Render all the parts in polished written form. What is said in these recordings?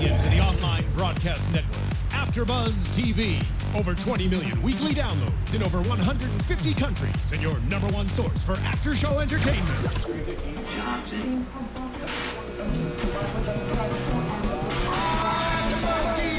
into the online broadcast network, AFTERBUZZ TV. Over 20 million weekly downloads in over 150 countries, and your number one source for after-show entertainment.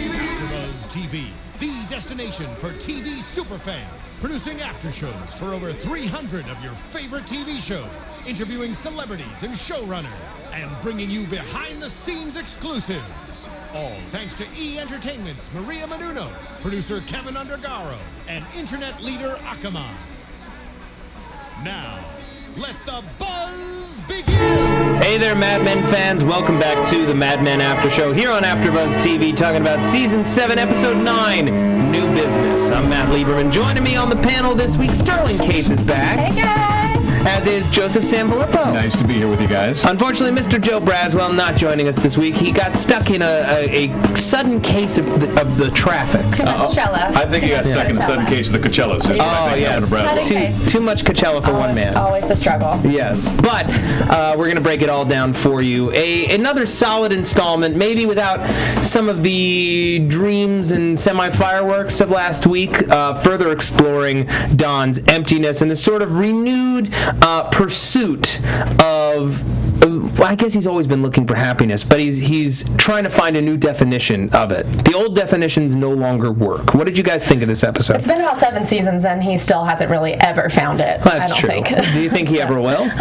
AFTERBUZZ TV, the destination for TV superfans. Producing aftershows for over 300 of your favorite TV shows, interviewing celebrities and showrunners, and bringing you behind-the-scenes exclusives. All thanks to E! Entertainment's Maria Menounos, producer Kevin Undergaro, and internet leader Akamai. Now, let the buzz begin! Hey there, Mad Men fans. Welcome back to the Mad Men After Show here on AfterBuzz TV, talking about Season 7, Episode 9, New Business. I'm Matt Lieberman. Joining me on the panel this week, Sterling Cates is back. Hey, guys! As is Joseph Sanfellipo. Nice to be here with you guys. Unfortunately, Mr. Joe Braswell not joining us this week. He got stuck in a sudden case of the traffic. Too much Coachella. I think he got stuck in a sudden case of the Coachellas. Oh, yes. Too much Coachella for one man. Always the struggle. Yes, but we're going to break it all down for you. Another solid installment, maybe without some of the dreams and semi-fireworks of last week, further exploring Don's emptiness and the sort of renewed pursuit of... I guess he's always been looking for happiness, but he's trying to find a new definition of it. The old definitions no longer work. What did you guys think of this episode? It's been about 7 seasons, and he still hasn't really ever found it. That's I don't true. think. Do you think he ever will?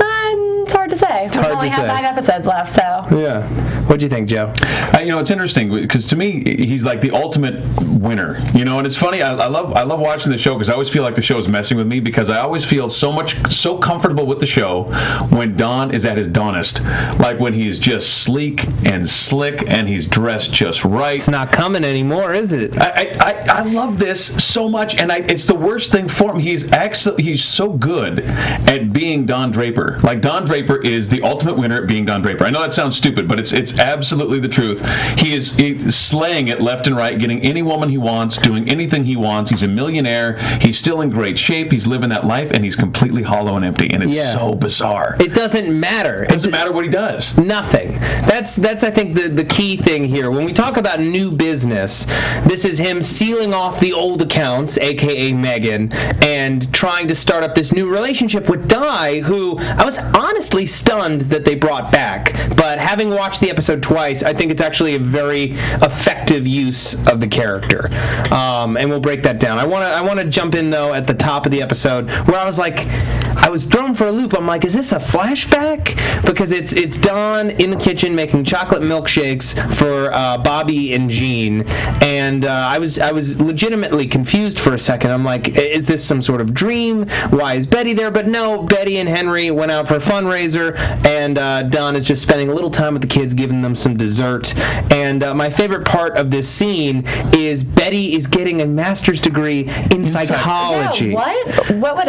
It's hard to say. We only have 5 episodes left, so. Yeah. What do you think, Joe? It's interesting because to me, he's like the ultimate winner. And it's funny. I love watching the show because I always feel like the show is messing with me because I always feel so comfortable with the show when Don is at his Donest, like when he's just sleek and slick and he's dressed just right. It's not coming anymore, is it? I love this so much, and it's the worst thing for him. He's so good at being Don Draper. Like Don Draper is the ultimate winner at being Don Draper. I know that sounds stupid, but it's absolutely the truth. He's slaying it left and right, getting any woman he wants, doing anything he wants. He's a millionaire. He's still in great shape. He's living that life, and he's completely hollow and empty, and it's so bizarre. It doesn't matter. It doesn't matter what he does. Nothing. That's I think the key thing here. When we talk about new business, this is him sealing off the old accounts, a.k.a. Megan, and trying to start up this new relationship with Di, who I was honestly stunned that they brought back. But having watched the episode twice, I think it's actually a very effective use of the character. And we'll break that down. I want to jump in, though, at the top of the episode, where I was thrown for a loop. I'm like, is this a flashback? Because it's Don in the kitchen making chocolate milkshakes for Bobby and Jean, and I was legitimately confused for a second. I'm like, is this some sort of dream? Why is Betty there? But no, Betty and Henry went out for a fundraiser, and Don is just spending a little time with the kids, giving them some dessert. And my favorite part of this scene is Betty is getting a master's degree in psychology. Yeah, what would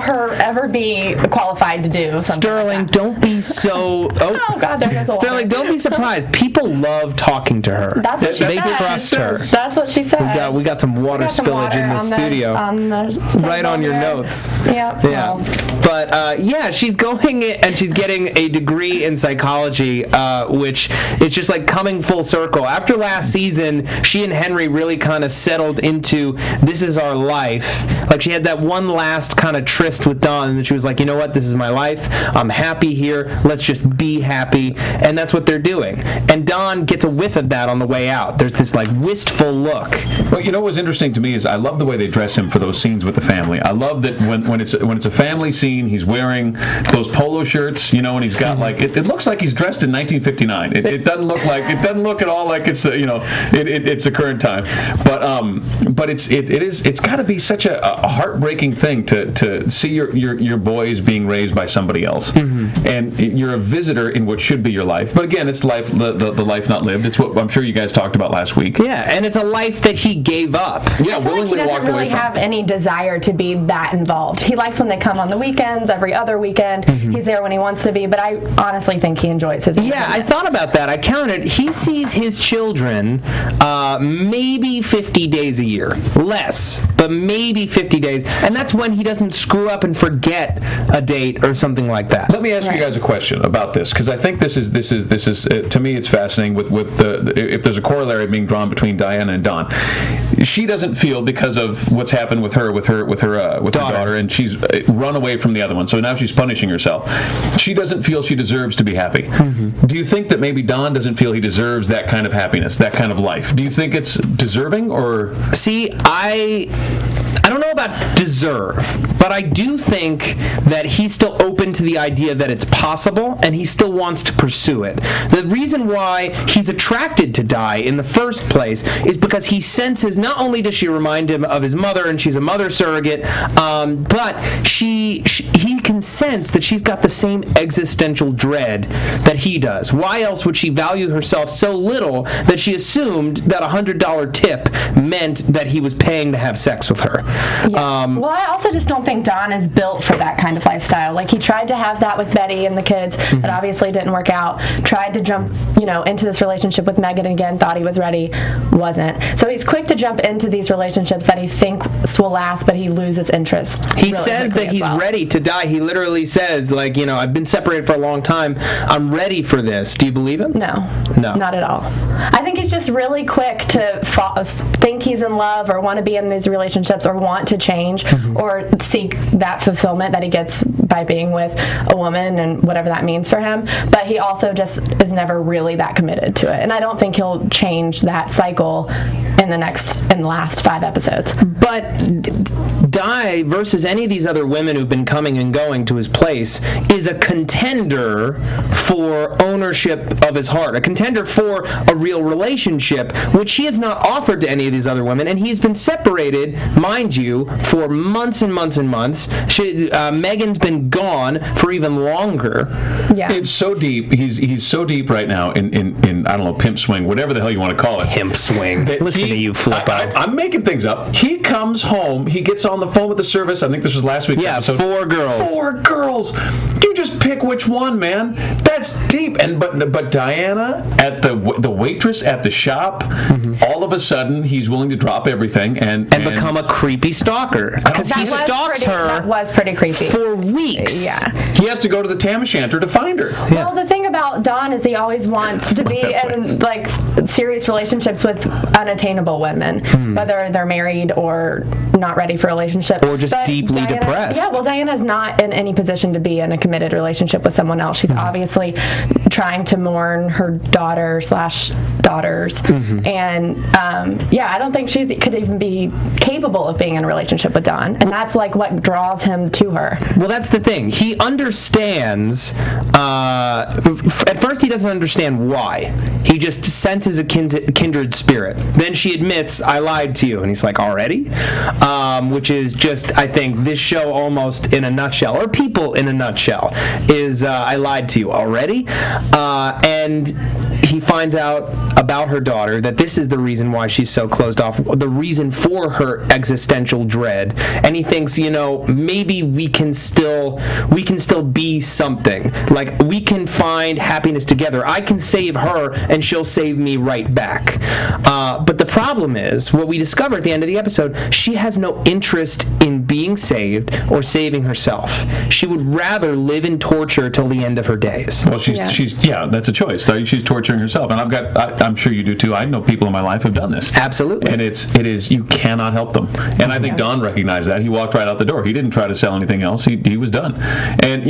her ever be qualified to do? Sterling, like don't be so... Oh, God, there goes a Sterling, don't be surprised. People love talking to her. That's what she They says. trust her. That's what she says. We got some water spillage in the studio. Right on your notes. Yep. Yeah. But, she's going in and she's getting a degree in psychology, which is just like coming full circle. After last season, she and Henry really kind of settled into, this is our life. Like, she had that one last kind of tryst with Don, and she was like, you know what, this is my life. I'm happy here. Let's just be happy. And that's what they're doing. And Don gets a whiff of that on the way out. There's this, like, wistful look. Well, what's interesting to me is I love the way they dress him for those scenes with the family. I love that when it's a family scene, he's wearing those polo shirts, and he's got like it looks like he's dressed in 1959. It doesn't look at all like it's it's the current time. But it's got to be such a heartbreaking thing to see your boys being raised by somebody else, and you're a visitor in what should be your life. But again, it's life, the life not lived. It's what I'm sure you guys talked about last week. Yeah, and it's a life that he gave up. Yeah, willingly like he walked doesn't away really from. have any desire to be that involved. He likes when they come on the weekends, every other weekend. He's there when he wants to be, but I honestly think he enjoys his Yeah, I thought about that. I counted. He sees his children maybe 50 days a year. Less. but maybe 50 days. And that's when he doesn't screw up and forget a date or something like that. Let me ask you guys a question about this, because I think this is to me it's fascinating with if there's a corollary being drawn between Diana and Dawn. She doesn't feel, because of what's happened with her daughter, and she's run away from the other one, so now she's punishing herself. She doesn't feel she deserves to be happy. Do you think that maybe Don doesn't feel he deserves that kind of happiness, that kind of life? Do you think it's deserving, or? See, I don't know about deserve, but I do think that he's still open to the idea that it's possible, and he still wants to pursue it. The reason why he's attracted to Di in the first place is because he senses, not only does she remind him of his mother, and she's a mother surrogate, but he can sense that she's got the same existential dread that he does. Why else would she value herself so little that she assumed that a $100 tip meant that he was paying to have sex with her? Yeah. Well, I also just don't think Don is built for that kind of lifestyle. Like, he tried to have that with Betty and the kids, that obviously didn't work out. Tried to jump, into this relationship with Megan again, thought he was ready, wasn't. So he's quick to jump into these relationships that he thinks will last, but he loses interest. He says that he's ready to die. He literally says, like, I've been separated for a long time. I'm ready for this. Do you believe him? No, not at all. I think he's just really quick to think he's in love or want to be in these relationships or want to change or seek that fulfillment that he gets by being with a woman and whatever that means for him. But he also just is never really that committed to it. And I don't think he'll change that cycle in the last 5 episodes. But Di versus any of these other women who've been coming and going to his place is a contender for ownership of his heart, a contender for a real relationship, which he has not offered to any of these other women, and he's been separated, mind you, for months and months and months. Megan's been gone for even longer. Yeah. It's so deep. He's so deep right now in I don't know, pimp swing, whatever the hell you want to call it. Pimp swing. Listen to you, Flippo. I'm making things up. He comes home. He gets on the phone with the service. I think this was last week's episode. 4 girls. 4 girls. You just pick which one, man. That's deep. But Diana, at the waitress at the shop, all of a sudden he's willing to drop everything and become a creepy stalker, because he stalks her. That was pretty creepy for weeks. Yeah. He has to go to the Tam O'Shanter to find her. Well, the thing about Don is he always wants to be in like serious relationships with unattainable women, whether they're married or not ready for a relationship, or just deeply depressed. Yeah, well, Diana's not in any position to be in a committed relationship with someone else. She's obviously trying to mourn her daughter/daughters, and I don't think she could even be capable of being in a relationship with Don, and that's like what draws him to her. Well, that's the thing. He understands. At first, he doesn't understand why. He just senses a kindred spirit. Then she admits, "I lied to you," and he's like, "Already?" Which is just, I think, this show almost in a nutshell, or people in a nutshell, is I lied to you already, and he finds out about her daughter, that this is the reason why she's so closed off, the reason for her existential dread, and he thinks, maybe we can still be something. Like, we can find happiness together. I can save her, and she'll save me right back. But the problem is, what we discover at the end of the episode, she has no interest in being saved or saving herself. She would rather live in torture till the end of her days. Well, she's that's a choice. She's torturing herself, and I'm sure you do too. I know people in my life who've done this. Absolutely. And it is you cannot help them. And I think Don recognized that. He walked right out the door. He didn't try to sell anything else. He was done. And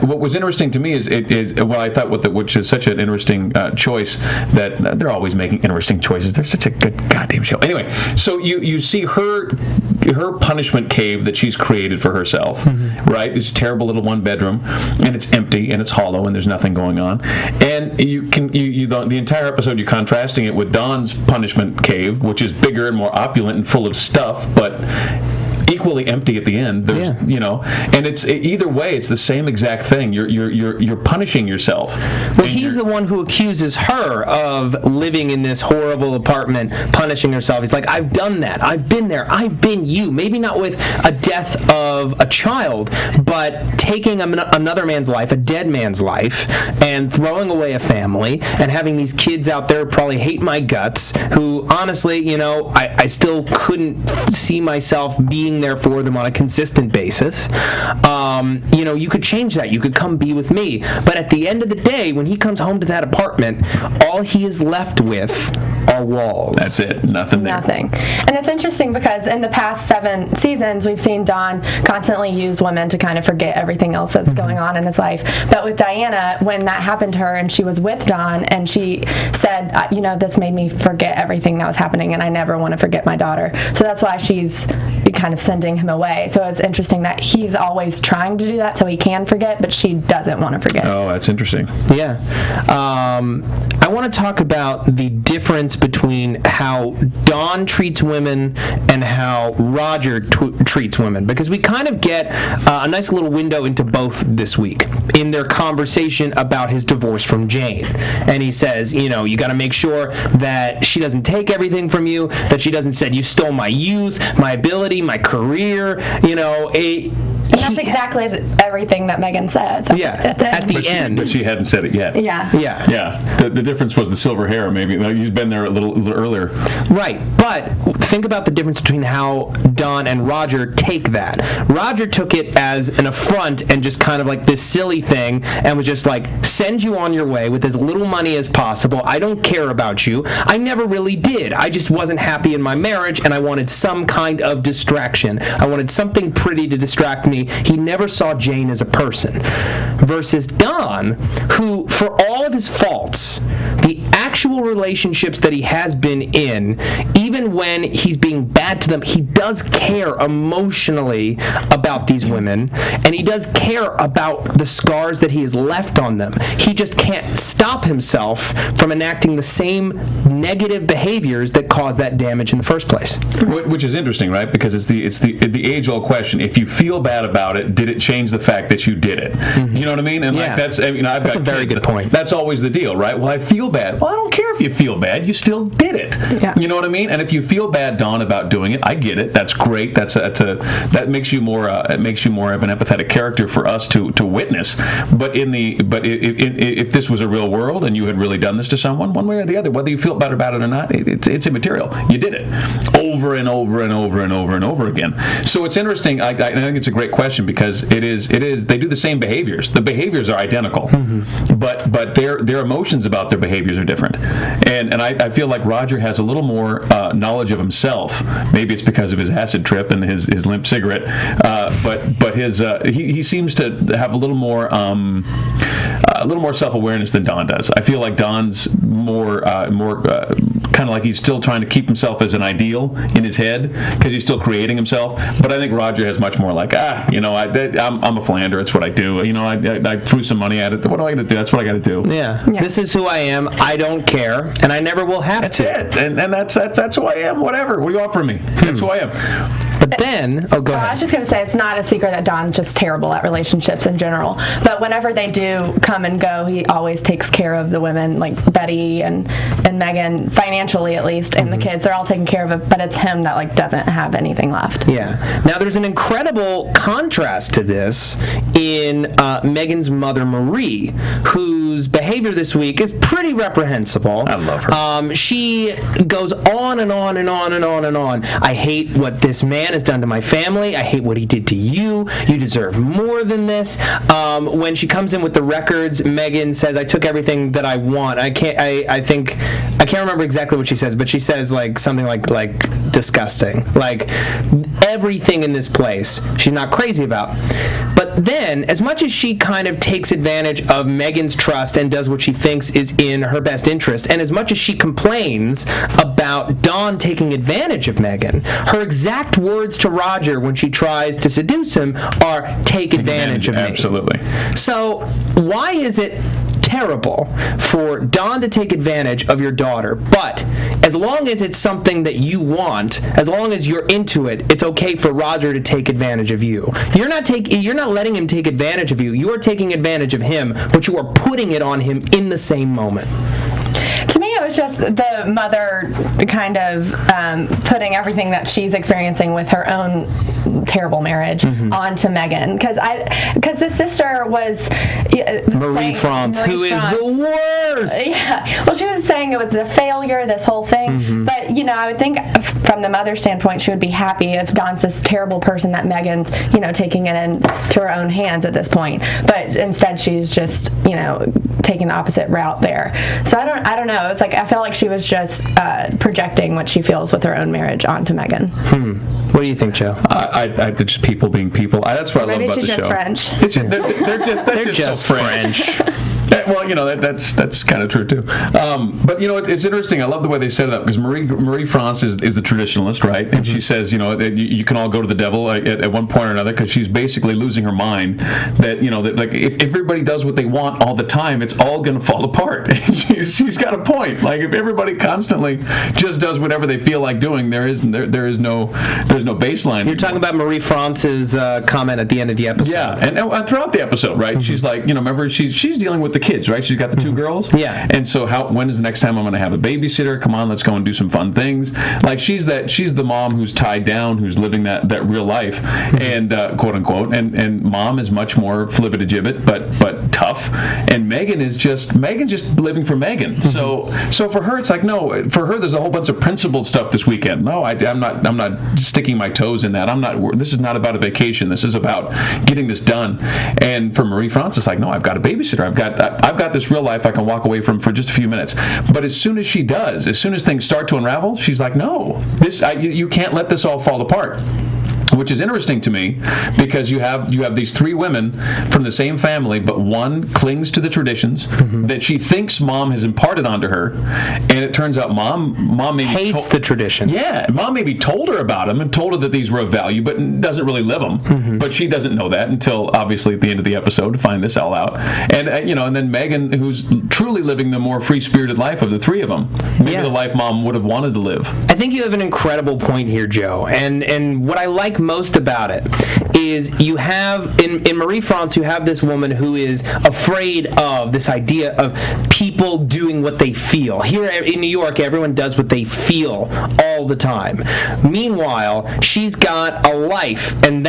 what was interesting to me is I thought which is such an interesting choice, that they're always making interesting choices. They're such a good goddamn show. Anyway, so you see her punishment cave that she's created for herself, right? It's a terrible little 1-bedroom, and it's empty and it's hollow and there's nothing going on. And the entire episode you're contrasting it with Dawn's punishment cave, which is bigger and more opulent and full of stuff, but equally empty at the end. There's, and it's either way, it's the same exact thing. You're punishing yourself. Well, he's the one who accuses her of living in this horrible apartment, punishing herself. He's like, I've done that. I've been there. I've been you. Maybe not with a death of of a child, but taking another man's life, a dead man's life, and throwing away a family, and having these kids out there who probably hate my guts, who honestly, I still couldn't see myself being there for them on a consistent basis. You could change that. You could come be with me. But at the end of the day, when he comes home to that apartment, all he is left with are walls. That's it. Nothing there. Nothing. And it's interesting because in the past 7 seasons, we've seen Don constantly use women to kind of forget everything else that's going on in his life. But with Diana, when that happened to her and she was with Don and she said, this made me forget everything that was happening and I never want to forget my daughter. So that's why she's kind of sending him away. So it's interesting that he's always trying to do that so he can forget, but she doesn't want to forget. Oh, that's interesting. Yeah. I want to talk about the difference between how Don treats women and how Roger treats women, because we kind of get a nice little window into both this week in their conversation about his divorce from Jane. And he says, you got to make sure that she doesn't take everything from you, that she doesn't say, you stole my youth, my ability, my career, And that's exactly everything that Megan says. At the end. But she hadn't said it yet. Yeah. The difference was the silver hair, maybe. You'd been there a little earlier. Right. But think about the difference between how Don and Roger take that. Roger took it as an affront and just kind of like this silly thing and was just like, send you on your way with as little money as possible. I don't care about you. I never really did. I just wasn't happy in my marriage and I wanted some kind of distraction. I wanted something pretty to distract me. He never saw Jane as a person. Versus Don, who, for all of his faults, the actual relationships that he has been in, even when he's being bad to them, he does care emotionally about these women, and he does care about the scars that he has left on them. He just can't stop himself from enacting the same negative behaviors that caused that damage in the first place. Which is interesting, right? Because it's the age-old question. If you feel bad about it, did it change the fact that you did it? You know what I mean? And that's a very good point. That's always the deal, right? Well, I feel bad. Well, I don't care if you feel bad. You still did it. Yeah. You know what I mean? And if you feel bad, Dawn, about doing it, I get it. That's great. That makes you more of an empathetic character for us to witness. But if this was a real world and you had really done this to someone, one way or the other, whether you feel better about it or not, it's immaterial. You did it over and over and over and over and over again. So it's interesting. I think it's a great question because it is. They do the same behaviors. The behaviors are identical, but their emotions about their behaviors are different. And I feel like Roger has a little more knowledge of himself. Maybe it's because of his acid trip and his limp cigarette. But he seems to have a little more self-awareness than Don does. I feel like Don's more kind of like he's still trying to keep himself as an ideal in his head because he's still creating himself. But I think Roger has much more like, I'm a philanderer. It's what I do. I threw some money at it. What am I going to do? That's what I got to do. Yeah. This is who I am. I don't care, and I never will have that's to. That's it. And that's who I am. Whatever. What do you want from me? That's who I am. But then, go ahead. I was just going to say, it's not a secret that Don's just terrible at relationships in general. But whenever they do come and go, he always takes care of the women, like Betty and Megan, financially at least, and the kids. They're all taken care of it, but it's him that doesn't have anything left. Yeah. Now, there's an incredible contrast to this in Megan's mother, Marie, whose behavior this week is pretty reprehensible. I love her. She goes on and on and on and on and on. I hate what this man has done to my family. I hate what he did to you. You deserve more than this. When she comes in with the records, Megan says, I took everything that I want. I can't remember exactly what she says, but she says something like disgusting. Like everything in this place she's not crazy about. But then, as much as she kind of takes advantage of Megan's trust and does what she thinks is in her best interest, and as much as she complains about Dawn taking advantage of Megan, her exact words to Roger when she tries to seduce him are, take advantage of me. Absolutely. So, why is it terrible for Dawn to take advantage of your daughter, but as long as it's something that you want, as long as you're into it, it's okay for Roger to take advantage of you? You're not letting him take advantage of you. You are taking advantage of him, but you are putting it on him in the same moment. To me, it was just the mother kind of putting everything that she's experiencing with her own terrible marriage onto Megan, because the sister was Marie France, who is the worst. Yeah, well, she was saying it was the failure, this whole thing. But I would think from the mother's standpoint, she would be happy if Don's this terrible person that Megan's taking it into her own hands at this point. But instead, she's just taking the opposite route there. So I don't know. It's like I felt like she was just projecting what she feels with her own marriage onto Megan. What do you think, Joe? I just people being people. That's what I love about the show. Maybe she's just French. They're just so French. Well, that's kind of true too. But it's interesting. I love the way they set it up, because Marie France is the traditionalist, right? And she says, you can all go to the devil at one point or another, because she's basically losing her mind. That that like if everybody does what they want all the time, it's all going to fall apart. she's got a point. Like if everybody constantly just does whatever they feel like doing, there's no baseline. You're talking about Marie France's comment at the end of the episode. Yeah, and throughout the episode, right? She's like, remember she's dealing with the kids, right? She's got the two girls. Yeah. And so when is the next time I'm going to have a babysitter? Come on, let's go and do some fun things. Like she's the mom who's tied down, who's living that real life, and quote unquote. And mom is much more flibbit-a-gibbet, but tough. And Megan just living for Megan. So for her, it's like, no. For her, there's a whole bunch of principled stuff this weekend. No, I'm not sticking my toes in that. This is not about a vacation. This is about getting this done. And for Marie France, it's like, no, I've got a babysitter. I've got this real life I can walk away from for just a few minutes. But as soon as things start to unravel, she's like, no, you can't let this all fall apart. Which is interesting to me, because you have these three women from the same family, but one clings to the traditions that she thinks mom has imparted onto her, and it turns out mom maybe hates the traditions. Yeah, mom maybe told her about them and told her that these were of value, but doesn't really live them. But she doesn't know that until obviously at the end of the episode to find this all out. And and then Megan, who's truly living the more free-spirited life of the three of them, maybe the life mom would have wanted to live. I think you have an incredible point here, Joe. And what I like most about it is you have in Marie France, you have this woman who is afraid of this idea of people doing what they feel. Here in New York, everyone does what they feel all the time. Meanwhile, she's got a life, and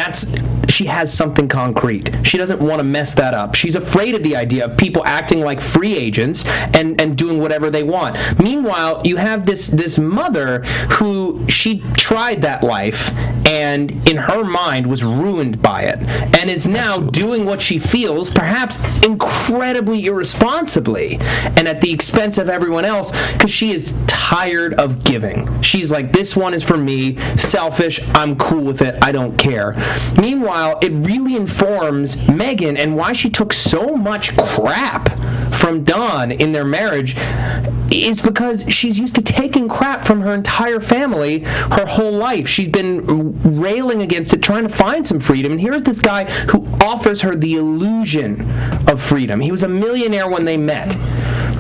she has something concrete. She doesn't want to mess that up. She's afraid of the idea of people acting like free agents and doing whatever they want. Meanwhile, you have this mother who she tried that life, and in her mind was ruined by it, and is now doing what she feels, perhaps incredibly irresponsibly and at the expense of everyone else, because she is tired of giving. She's like, this one is for me, selfish, I'm cool with it, I don't care. Meanwhile, it really informs Megan, and why she took so much crap from Don in their marriage is because she's used to taking crap from her entire family her whole life. She's been railing against it, trying to find some freedom, and here's this guy who offers her the illusion of freedom. He was a millionaire when they met.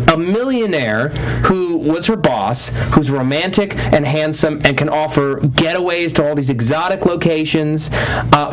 A millionaire who was her boss, who's romantic and handsome and can offer getaways to all these exotic locations.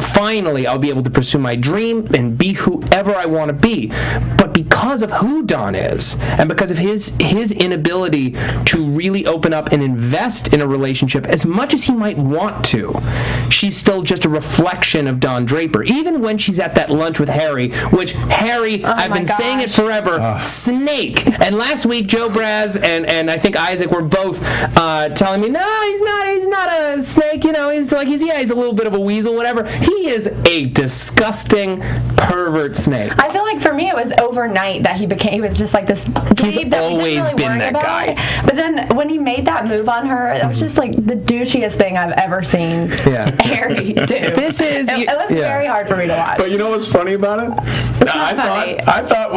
Finally, I'll be able to pursue my dream and be whoever I want to be. But because of who Don is, and because of his inability to really open up and invest in a relationship as much as he might want to, she's still just a reflection of Don Draper. Even when she's at that lunch with Harry, which Harry, I've been saying it forever, snake. And last week, Joe Braz and I think Isaac were both telling me, no, he's not a snake. He's a little bit of a weasel, whatever. He is a disgusting pervert snake. I feel like for me it was overnight that he was just like this dweeb that we didn't really worry about. But then when he made that move on her, it was just like the douchiest thing I've ever seen Harry do. It was very hard for me to watch. But you know what's funny about it? It's not funny. I thought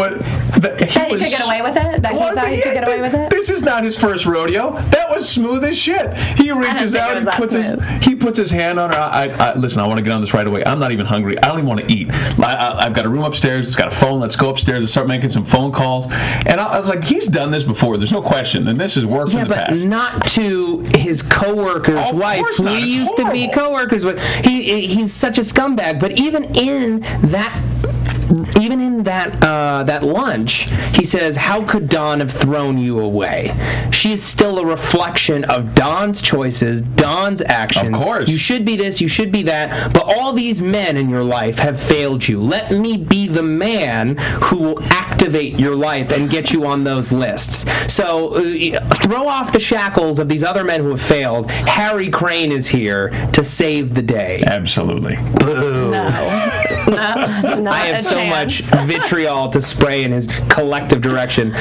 that he could get away with it? He could get away with it? This is not his first rodeo. That was smooth as shit. He reaches out and puts his hand on her. Listen, I want to get on this right away. I'm not even hungry. I don't even want to eat. I've got a room upstairs. It's got a phone. Let's go upstairs and start making some phone calls. And I was like, he's done this before. There's no question. And this is work from the past. Yeah, but not to his coworker's wife, who he used to be coworkers with. He's such a scumbag. But even in that even in that lunch, he says, "How could Dawn have thrown you away? She is still a reflection of Dawn's choices, Dawn's actions. Of course. You should be this, you should be that, but all these men in your life have failed you. Let me be the man who will activate your life and get you on those lists." So throw off the shackles of these other men who have failed. Harry Crane is here to save the day. Absolutely. Boo. No, not I have a so chance. much vitriol to spray in his collective direction.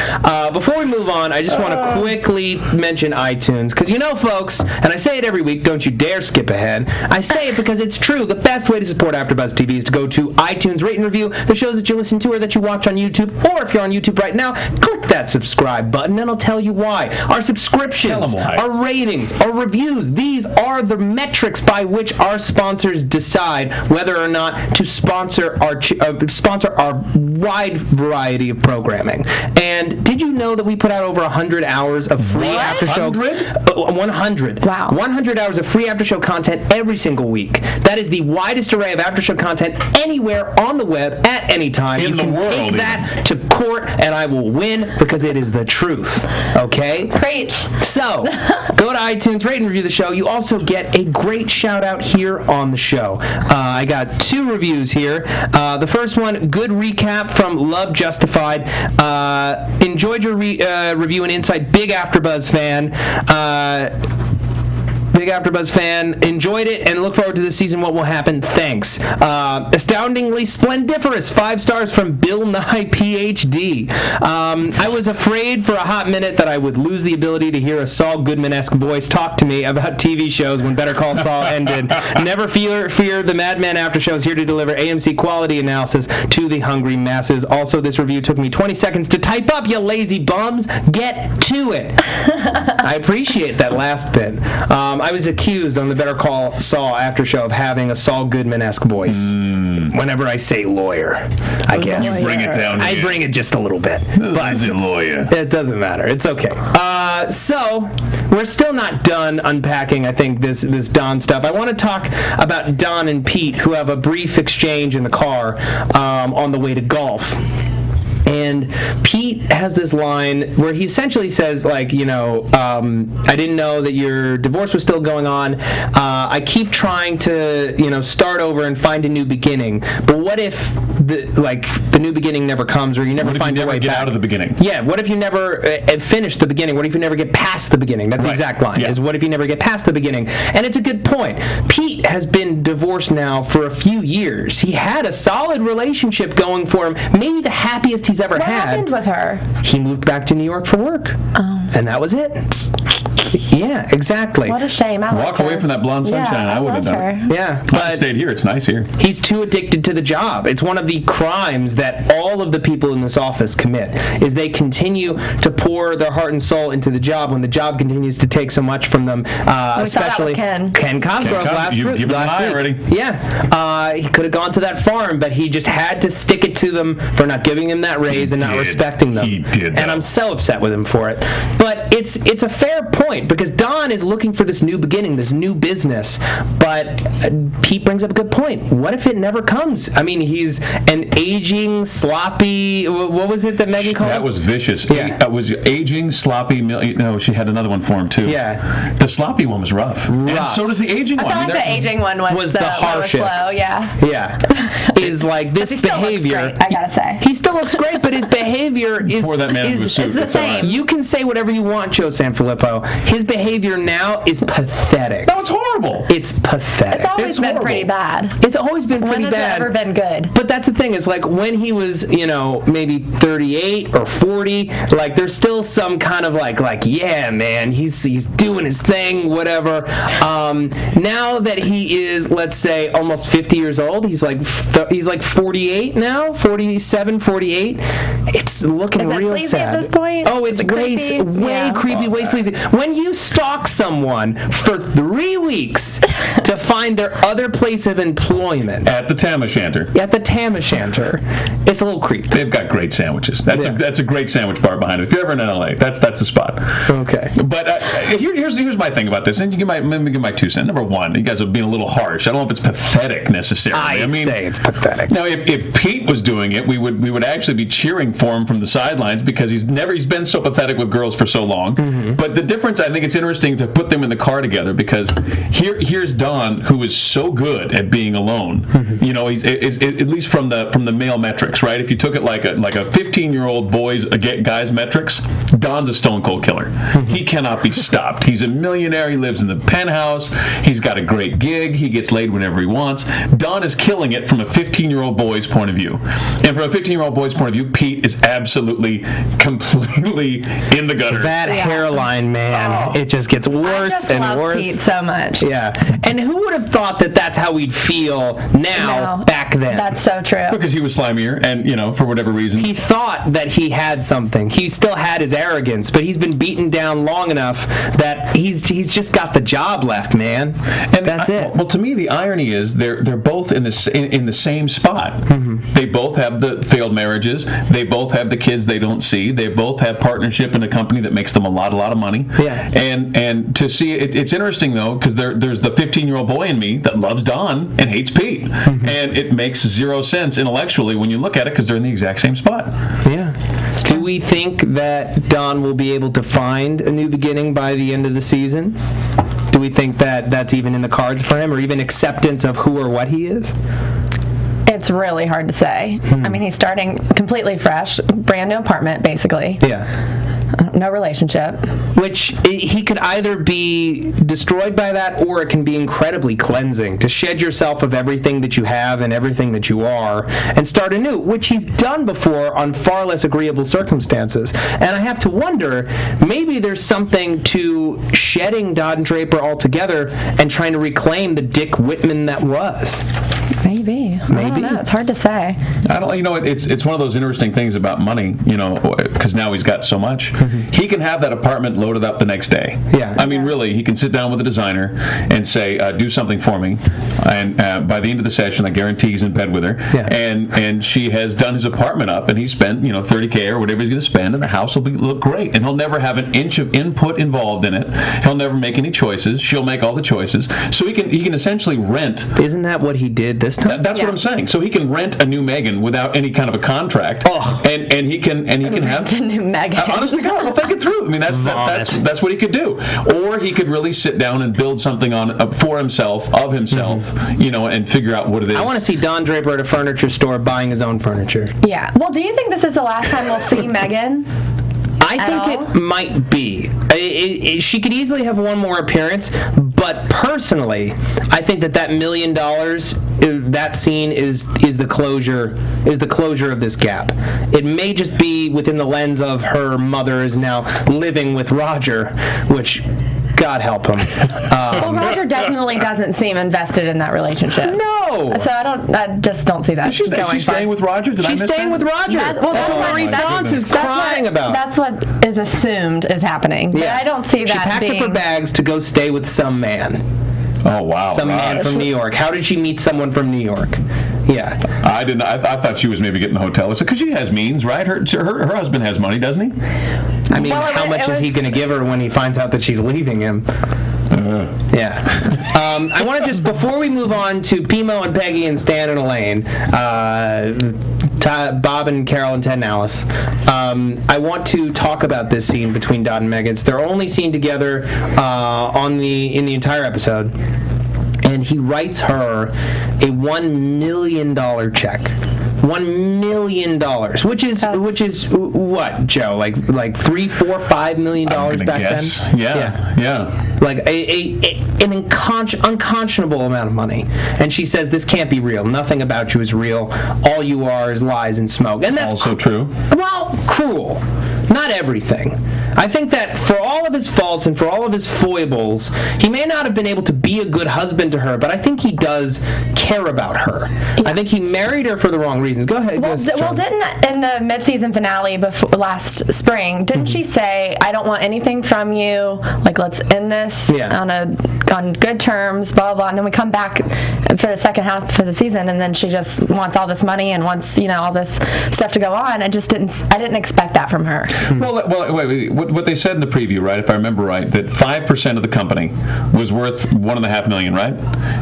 Before we move on, I just want to quickly mention iTunes, because folks, and I say it every week, don't you dare skip ahead. I say it because it's true. The best way to support AfterBuzz TV is to go to iTunes, rate and review the shows that you listen to or that you watch on YouTube, or if you're on YouTube right now, click that subscribe button and I'll tell you why. Our subscriptions, our ratings, our reviews, these are the metrics by which our sponsors decide whether or not to sponsor our wide variety of programming. And did you know that we put out over 100 hours of free after show? 100. Wow. 100 hours of free after show content every single week. That is the widest array of after show content anywhere on the web at any time. In you the can world, take even. that to court and I will win because it is the truth. Okay? Preach. So, go to iTunes, rate and review the show. You also get a great shout out here on the show. I got 2 reviews here. The first one, good recap from Love Justified. Enjoyed your review and insight. Big AfterBuzz fan. Big AfterBuzz fan. Enjoyed it and look forward to this season. What will happen? Thanks. Astoundingly splendiferous. 5 stars from Bill Nye, PhD. I was afraid for a hot minute that I would lose the ability to hear a Saul Goodman-esque voice talk to me about TV shows when Better Call Saul ended. Never fear. The Mad Men after show is here to deliver AMC quality analysis to the hungry masses. Also, this review took me 20 seconds to type up, you lazy bums. Get to it. I appreciate that last bit. I was accused on the Better Call Saul after show of having a Saul Goodman-esque voice. Whenever I say lawyer, I guess. You bring it down I here. bring it just a little bit. But Is it lawyer? it doesn't matter. It's okay. So, we're still not done unpacking, I think, this Don stuff. I want to talk about Don and Pete, who have a brief exchange in the car on the way to golf. And Pete has this line where he essentially says, like, I didn't know that your divorce was still going on. I keep trying to, start over and find a new beginning. But what if the new beginning never comes, or you never find your way get back? out of the beginning? Yeah. What if you never finish the beginning? What if you never get past the beginning? That's the exact line. Yeah. Is what if you never get past the beginning? And it's a good point. Pete has been divorced now for a few years. He had a solid relationship going for him, maybe the happiest he's ever What had. happened with her? He moved back to New York for work. And that was it. Yeah, exactly. What a shame. I Walk away from that blonde sunshine. I would have done it. Yeah, I but stayed here. It's nice here. he's too addicted to the job. It's one of the crimes that all of the people in this office commit, is they continue to pour their heart and soul into the job when the job continues to take so much from them, especially Ken Cosgrove last You've given him an eye week. already. Yeah, he could have gone to that farm, but he just had to stick it to them for not giving him that raise and not did. respecting them. He did, and though. I'm so upset with him for it. But it's a fair point, because Don is looking for this new beginning, this new business. But Pete brings up a good point. What if it never comes? I mean, he's an aging, sloppy. What was it that Megan called That him? was vicious. Yeah. It was aging, sloppy. No, she had another one for him too. Yeah. The sloppy one was rough. And so does the aging I one. feel like the aging one was the lowest harshest. blow, yeah. Yeah. Is like this He still looks behavior. great, I gotta say. He still looks great, but his behavior is Pour that man into a suit. is the It's all same. right. You can say whatever you want, Joe Sanfellipo. His behavior now is pathetic. No, it's horrible. It's pathetic. It's always It's been horrible. pretty bad. It's always been pretty When has bad. it ever been good? But that's the thing, is like when he was, maybe 38 or 40, like there's still some kind of like yeah, man, he's doing his thing, whatever. Now that he is, let's say, almost 50 years old, he's like 48 now, 47, 48. It's looking Is it real sleazy sad. at this point? Oh, it's Is it way creepy? way Yeah. creepy, way sleazy. When you stalk someone for 3 weeks to find their other place of employment At the Tam O'Shanter. at the Tam O'Shanter, it's a little creepy. They've got great sandwiches. That's a great sandwich bar behind it. If you're ever in LA, that's the spot. Okay. But here's my thing about this, and let me give my 2 cents. Number one, you guys are being a little harsh. I don't know if it's pathetic necessarily. I mean, say it's pathetic. pathetic. Now, if Pete was doing it, we would actually be cheering for him from the sidelines because he's been so pathetic with girls for so long. But the difference, I think it's interesting to put them in the car together because here's Don, who is so good at being alone. You know, he's at least from the male metrics, right? If you took it like a 15-year-old guy's metrics, Don's a stone cold killer. He cannot be stopped. He's a millionaire. He lives in the penthouse. He's got a great gig. He gets laid whenever he wants. Don is killing it from a 15-year-old boy's point of view. And from a 15-year-old boy's point of view, Pete is absolutely, completely in the gutter. That hairline, man, it just gets worse and love worse. Pete so much. Yeah. And who would have thought that that's how we'd feel now back then? That's so true. Because he was slimier and, you know, for whatever reason. He thought that he had something. He still had his arrogance, but he's been beaten down long enough that he's just got the job left, man. And that's it. Well, to me, the irony is they're both in the same spot. They both have the failed marriages. They both have the kids they don't see. They both have partnership in a company that makes them a lot of money. Yeah. And to see it's interesting though because there's the 15-year-old boy in me that loves Don and hates Pete, and it makes zero sense intellectually when you look at it because they're in the exact same spot. Yeah. Do we think that Don will be able to find a new beginning by the end of the season? Do we think that that's even in the cards for him, or even acceptance of who or what he is? It's really hard to say. I mean, he's starting completely fresh, brand new apartment, basically. Yeah. No relationship. Which he could either be destroyed by that, or it can be incredibly cleansing to shed yourself of everything that you have and everything that you are and start anew, which he's done before on far less agreeable circumstances. And I have to wonder, maybe there's something to shedding Don Draper altogether and trying to reclaim the Dick Whitman that was. Maybe. I don't know. It's hard to say. I don't. You know, it's one of those interesting things about money. You know, because now he's got so much. He can have that apartment loaded up the next day. Yeah. I mean, really, he can sit down with a designer and say, "Do something for me," and by the end of the session, I guarantee he's in bed with her. Yeah. And she has done his apartment up, and he spent $30K or whatever he's going to spend, and the house will look great, and he'll never have an inch of input involved in it. He'll never make any choices. She'll make all the choices. So he can essentially rent. Isn't that what he did this time? That's what I'm saying. So he can rent a new Megan without any kind of a contract, and he can have a new Megan. Honest to God, we'll think it through. I mean, that's what he could do, or he could really sit down and build something on for himself, of himself, and figure out what it is. I want to see Don Draper at a furniture store buying his own furniture. Yeah. Well, do you think this is the last time we'll see Megan? I think it might be. She could easily have one more appearance, but personally, I think that $1 million, that scene is the closure of this gap. It may just be within the lens of her mother is now living with Roger, which, God help him. Well, Roger definitely doesn't seem invested in that relationship. No. So I just don't see that. She's staying with Roger? She's staying with Roger. That's what Marie France is crying about. That's what is assumed is happening. But I don't see that. She packed up her bags to go stay with some man. Oh, wow. Some man from New York. How did she meet someone from New York? Yeah. I didn't. I thought she was maybe getting the hotel. It's because she has means, right? Her husband has money, doesn't he? I mean, how much is he going to give her when he finds out that she's leaving him? Yeah. I want to just, before we move on to Pimo and Peggy and Stan and Elaine, Bob and Carol and Ted and Alice, I want to talk about this scene between Don and Megan. It's their only scene together in the entire episode. And he writes her a $1 million check. $1 million, which is what, Joe? Like $3, $4, $5 million back then? Yeah. Like an unconscionable amount of money. And she says, "This can't be real. Nothing about you is real. All you are is lies and smoke." And that's also true. Well, cruel. Not everything. I think that for all of his faults and for all of his foibles, he may not have been able to be a good husband to her, but I think he does care about her. Yeah. I think he married her for the wrong reasons. Go ahead. Well, didn't in the mid-season finale last spring, didn't she say, "I don't want anything from you. Like, let's end this on good terms, blah, blah," and then we come back for the second half of the season, and then she just wants all this money and wants, all this stuff to go on. I didn't expect that from her. Well, wait, what they said in the preview, right? If I remember right, that 5% of the company was worth $1.5 million, right?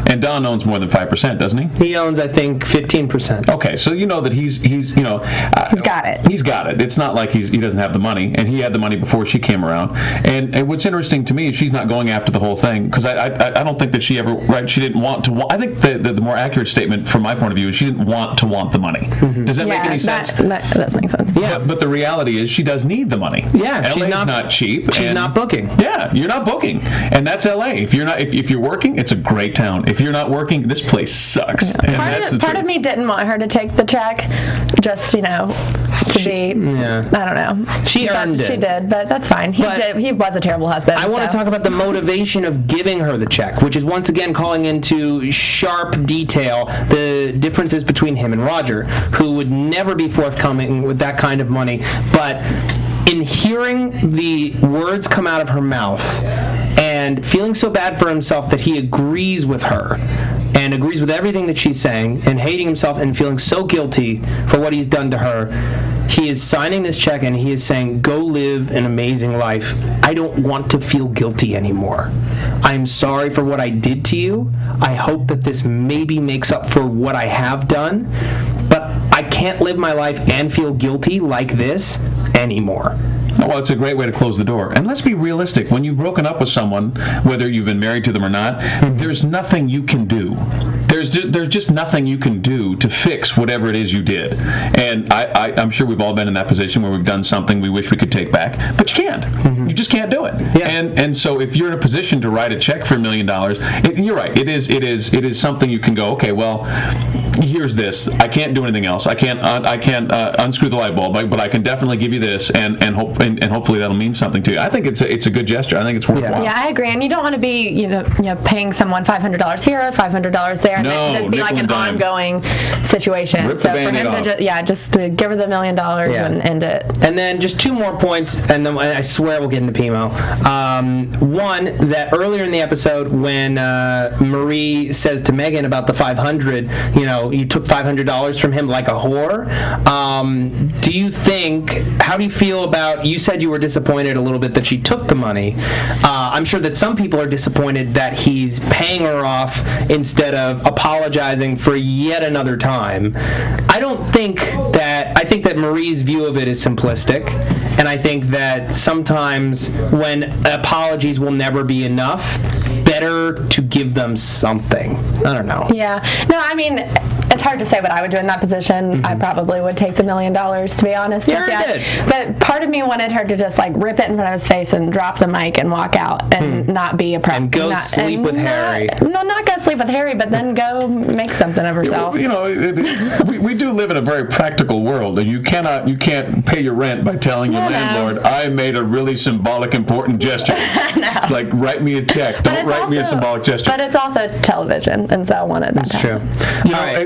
And Don owns more than 5%, doesn't he? He owns, I think, 15%. Okay, so you know that he's he's got it. He's got it. It's not like he doesn't have the money, and he had the money before she came around. And what's interesting to me is she's not going after the whole thing, because I don't think that she ever, right? She didn't want to. I think the more accurate statement from my point of view is she didn't want the money. Does that make any sense? That does make sense. Yeah, but the reality is she does need the money. Yeah, LA's she's not cheap. She's not booking. Yeah, you're not booking, and that's LA. If you're working, it's a great town. If you're not working, this place sucks. Yeah. Part of me didn't want her to take the check, just to be. Yeah. I don't know. She earned it. She did, but that's fine. He was a terrible husband. I want to talk about the motivation of giving her the check, which is once again calling into sharp detail the differences between him and Roger, who would never be forthcoming with that kind of money. But in hearing the words come out of her mouth and feeling so bad for himself that he agrees with her and agrees with everything that she's saying, and hating himself and feeling so guilty for what he's done to her, he is signing this check and he is saying, go live an amazing life. I don't want to feel guilty anymore. I'm sorry for what I did to you. I hope that this maybe makes up for what I have done, but I can't live my life and feel guilty like this anymore. Well, it's a great way to close the door. And let's be realistic. When you've broken up with someone, whether you've been married to them or not, there's nothing you can do. There's just nothing you can do to fix whatever it is you did. And I'm sure we've all been in that position where we've done something we wish we could take back, but you can't. You just can't do it. Yeah. And so if you're in a position to write a check for $1 million, you're right. It is something you can go, okay, well, here's this. I can't do anything else. I can't unscrew the light bulb, but I can definitely give you this, and hopefully that'll mean something to you. I think it's a good gesture. I think it's worthwhile. Yeah, I agree. And you don't want to be paying someone $500 here, $500 there, and then just be like an ongoing situation. Rip so the for him Band-Aid to just to give her the $1 million and end it. And then just two more points, and then I swear we'll get into Pimo. One, that earlier in the episode when Marie says to Megan about the 500, you took $500 from him like a whore. How do you feel about, you said you were disappointed a little bit that she took the money. I'm sure that some people are disappointed that he's paying her off instead of apologizing for yet another time. I think that Marie's view of it is simplistic, and I think that sometimes when apologies will never be enough, better to give them something. I don't know. Yeah. No, I mean, it's hard to say what I would do in that position. I probably would take the $1 million, to be honest. You already did. But part of me wanted her to just rip it in front of his face and drop the mic and walk out and not be a problem. And go sleep with Harry. No, not go sleep with Harry, but then go make something of herself. We do live in a very practical world, and you can't pay your rent by telling your landlord, I made a really symbolic, important gesture. It's like, write me a check. Don't write me a symbolic gesture. But it's also television, and so I wanted that. That's true.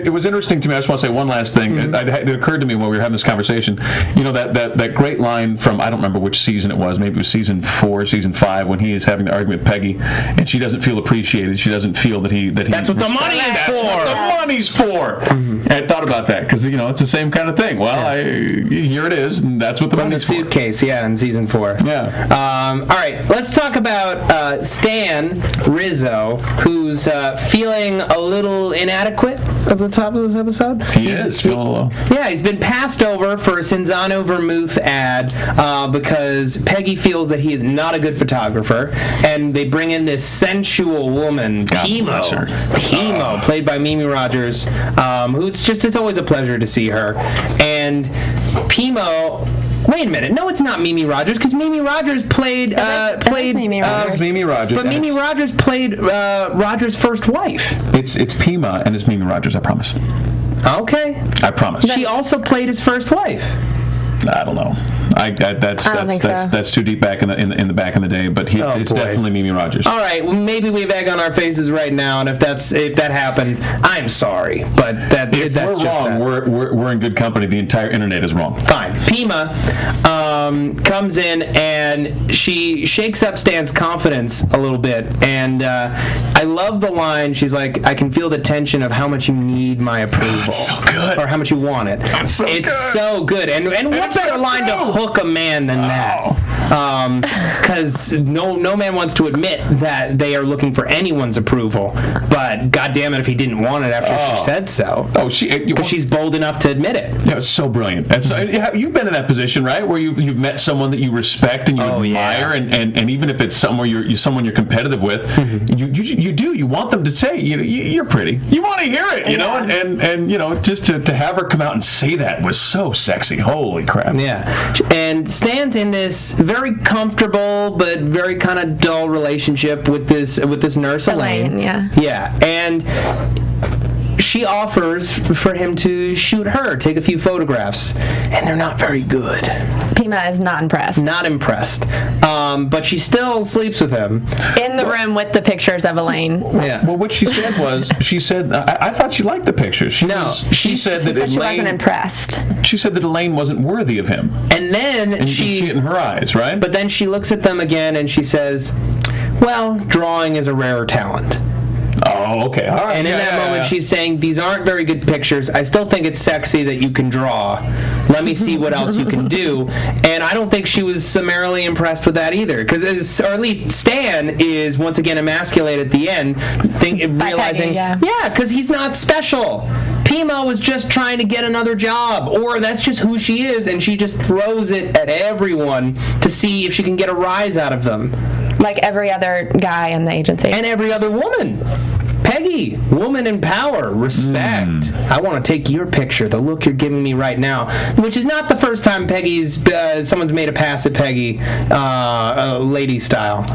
It was interesting to me. I just want to say one last thing. It occurred to me when we were having this conversation. That great line from, I don't remember which season it was. Maybe it was season 4, season 5, when he is having the argument with Peggy, and she doesn't feel appreciated. She doesn't feel that he. That's what the money is for. What the money's for. And I thought about that because it's the same kind of thing. Well, here it is, and that's what the money's for. From the suitcase, in season 4. Yeah. All right, let's talk about Stan Rizzo, who's feeling a little inadequate at the top of this episode. He's feeling a little. Yeah, he's been passed over for a Cinzano Vermouth ad because Peggy feels that he is not a good photographer, and they bring in this sensual woman, Pimo, played by Mimi Rogers, it's always a pleasure to see her. And Pimo. Wait a minute. No, it's not Mimi Rogers, because Mimi Rogers played Mimi Rogers. It's Mimi Rogers. But Mimi Rogers played Rogers' first wife. It's Pima and it's Mimi Rogers, I promise. Okay. I promise. She also played his first wife. I don't know. That's too deep back in the back in the day, but it's definitely Mimi Rogers. All right, well, maybe we have egg on our faces right now, and if that happened, I'm sorry, but that's we're just wrong. That. We're in good company. The entire internet is wrong. Fine. Pima comes in and she shakes up Stan's confidence a little bit, and I love the line. She's like, "I can feel the tension of how much you need my approval, it's so good, or how much you want it." It's so good. And what better line to hook a man than that? because no man wants to admit that they are looking for anyone's approval. But God damn it, if he didn't want it after she said so. Oh, because she's bold enough to admit it. Yeah, it's so brilliant. And so, you've been in that position, right, where you've met someone that you respect and you admire, and even if it's someone you're competitive with, you want them to say, you're pretty. You want to hear it, you know, and just to have her come out and say that was so sexy. Holy crap. Yeah. And Stan's in this very comfortable but very kind of dull relationship with this nurse Elaine. Yeah. And she offers for him to shoot her, take a few photographs, and they're not very good. Pima is not impressed. Not impressed. But she still sleeps with him. In the room with the pictures of Elaine. Yeah. Well, what she said was, I thought she liked the pictures. She said that she wasn't impressed. She said that Elaine wasn't worthy of him. And then you can see it in her eyes, right? But then she looks at them again and she says, well, drawing is a rarer talent. Oh, okay. All right. And in that moment, she's saying, these aren't very good pictures. I still think it's sexy that you can draw. Let me see what else you can do. And I don't think she was summarily impressed with that either. Or at least Stan is, once again, emasculated at the end, realizing, because he's not special. Pima was just trying to get another job, or that's just who she is, and she just throws it at everyone to see if she can get a rise out of them. Like every other guy in the agency. And every other woman. Peggy, woman in power, respect. I want to take your picture, the look you're giving me right now, which is not the first time someone's made a pass at Peggy, lady style.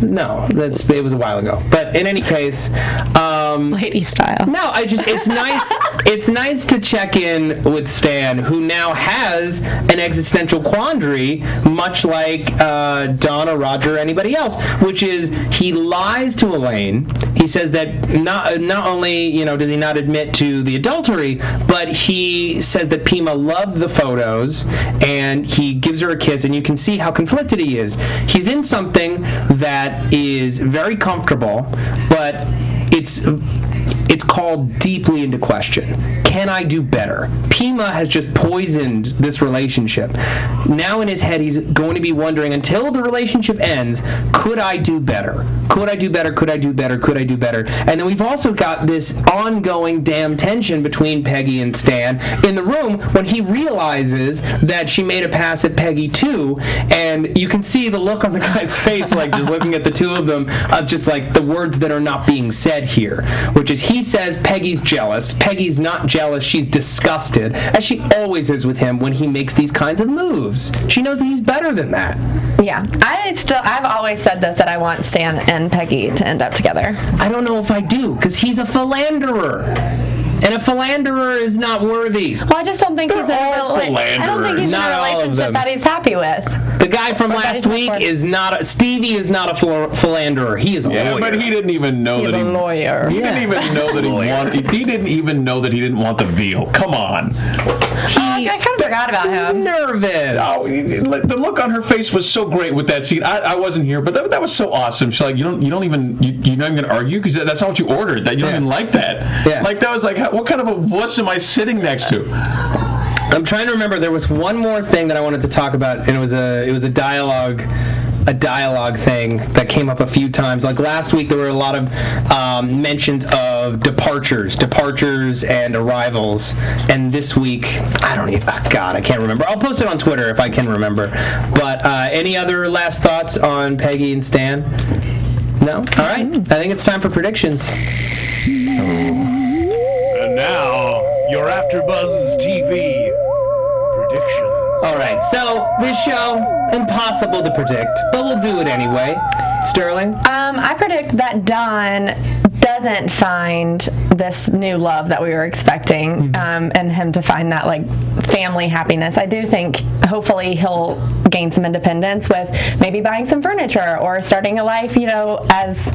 No, it was a while ago. But in any case, lady style. No, it's nice. It's nice to check in with Stan, who now has an existential quandary, much like Donna, Roger, or anybody else, which is he lies to Elaine. He says that not only does he not admit to the adultery, but he says that Pima loved the photos, and he gives her a kiss, and you can see how conflicted he is. He's in something that is very comfortable, but it's called deeply into question. Can I do better? Pima has just poisoned this relationship. Now in his head, he's going to be wondering, until the relationship ends, could I do better? Could I do better? Could I do better? Could I do better? And then we've also got this ongoing damn tension between Peggy and Stan in the room when he realizes that she made a pass at Peggy too, and you can see the look on the guy's face, like just looking at the two of them, of just like the words that are not being said here, which is he says Peggy's jealous. Peggy's not jealous, she's disgusted, as she always is with him when he makes these kinds of moves. She knows that he's better than that. Yeah, I've always said this, that I want Stan and Peggy to end up together. I don't know if I do, because he's a philanderer. And a philanderer is not worthy. Well, I just don't think he's in a relationship that he's happy with. The guy from last week is not. Stevie is not a philanderer. He is a lawyer. But he didn't even know He's that a lawyer. He didn't even know that he wanted. He didn't even know that he didn't want the veal. Come on. I kind of forgot about him. He's nervous. Oh, the look on her face was so great with that scene. I wasn't here, but that was so awesome. She's like, you're not even going to argue because that's not what you ordered. That you don't even like that. Yeah. Like that was like, what kind of a wuss am I sitting next to? I'm trying to remember. There was one more thing that I wanted to talk about, and it was a dialogue thing that came up a few times. Like last week, there were a lot of mentions of departures and arrivals, and this week, I can't remember. I'll post it on Twitter if I can remember. But any other last thoughts on Peggy and Stan? No? All right. I think it's time for predictions. And now, your AFTERBUZZ TV predictions. All right, so this show, impossible to predict, but we'll do it anyway. Sterling? I predict that Don doesn't find this new love that we were expecting, and him to find that like family happiness. I do think hopefully he'll gain some independence with maybe buying some furniture or starting a life, as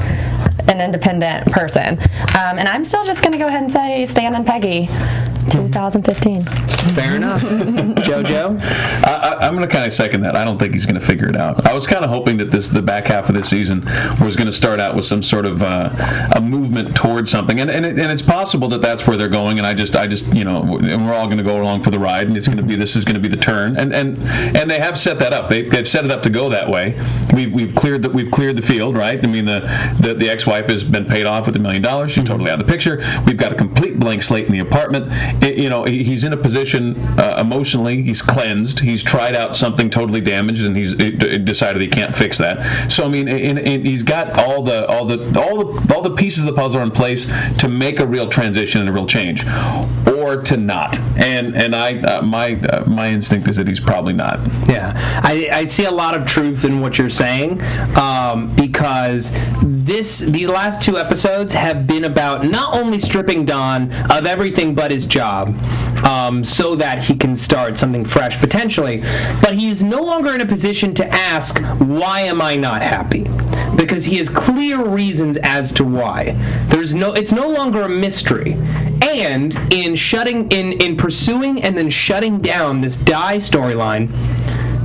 an independent person. And I'm still just going to go ahead and say Stan and Peggy, 2015. Fair enough. JoJo? I'm going to kind of second that. I don't think he's going to figure it out. I was kind of hoping that the back half of this season was going to start out with some sort of a movement towards something, and it's possible that that's where they're going. And I just and we're all going to go along for the ride, and this is going to be the turn, and they have set that up. They've set it up to go that way. We've cleared the field, right? I mean, the ex-wife has been paid off with $1 million. She's totally out of the picture. We've got a complete blank slate in the apartment. He's in a position emotionally. He's cleansed. He's tried out something totally damaged, and he's decided he can't fix that. So I mean, he's got all the pieces of the puzzle are in place to make a real transition and a real change, or to not. And my instinct is that he's probably not. Yeah, I see a lot of truth in what you're saying, because these last 2 episodes have been about not only stripping Don of everything but his job, so that he can start something fresh potentially, but he is no longer in a position to ask, why am I not happy? Because he has clear reasons as to why. It's no longer a mystery. And in pursuing and then shutting down this die storyline,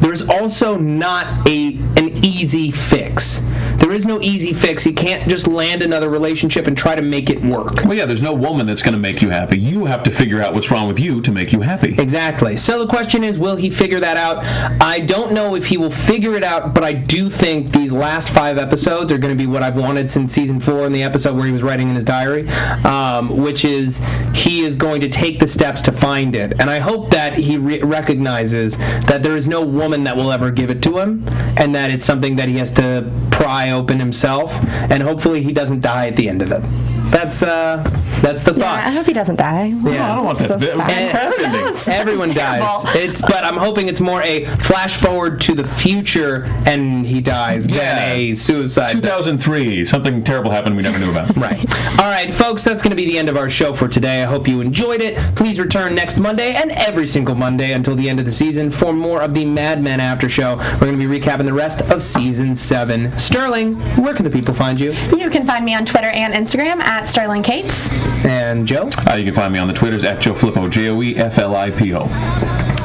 there's also not an easy fix. There is no easy fix. He can't just land another relationship and try to make it work. Well, yeah, there's no woman that's going to make you happy. You have to figure out what's wrong with you to make you happy. Exactly. So the question is, will he figure that out? I don't know if he will figure it out, but I do think these last 5 episodes are going to be what I've wanted since season 4 in the episode where he was writing in his diary, which is he is going to take the steps to find it. And I hope that he recognizes that there is no woman that will ever give it to him, and that it's something that he has to pry open himself, and hopefully he doesn't die at the end of it. That's the thought. Yeah, I hope he doesn't die. Yeah, I don't want that. Everyone dies. But I'm hoping it's more a flash forward to the future and he dies than a suicide. 2003, something terrible happened we never knew about. Right. All right, folks, that's going to be the end of our show for today. I hope you enjoyed it. Please return next Monday and every single Monday until the end of the season for more of the Mad Men After Show. We're going to be recapping the rest of Season 7. Sterling, where can the people find you? You can find me on Twitter and Instagram at Sterling Cates. And Joe? You can find me on the Twitters at Joe Flippo, JoeFlipo.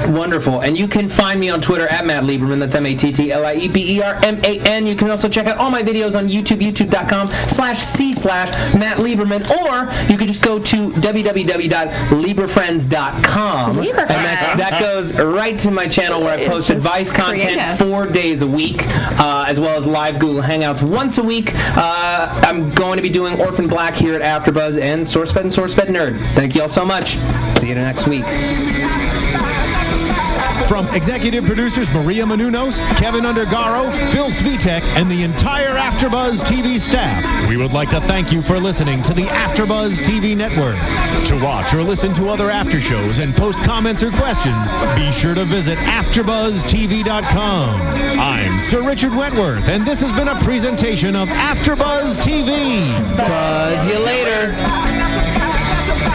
Wonderful. And you can find me on Twitter at Matt Lieberman. That's MattLieberman. You can also check out all my videos on YouTube, youtube.com/C/Matt Lieberman. Or you could just go to www.lieberfriends.com. And that goes right to my channel where I post advice content 4 days a week, as well as live Google Hangouts once a week. I'm going to be doing Orphan Black here at AfterBuzz and SourceFed and SourceFed Nerd. Thank you all so much. See you next week. From executive producers Maria Menounos, Kevin Undergaro, Phil Svitek, and the entire AfterBuzz TV staff, we would like to thank you for listening to the AfterBuzz TV network. To watch or listen to other after shows and post comments or questions, be sure to visit AfterBuzzTV.com. I'm Sir Richard Wentworth, and this has been a presentation of AfterBuzz TV. Buzz you later.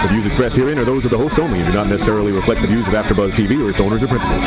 The views expressed herein are those of the hosts only and do not necessarily reflect the views of AfterBuzz TV or its owners or principals.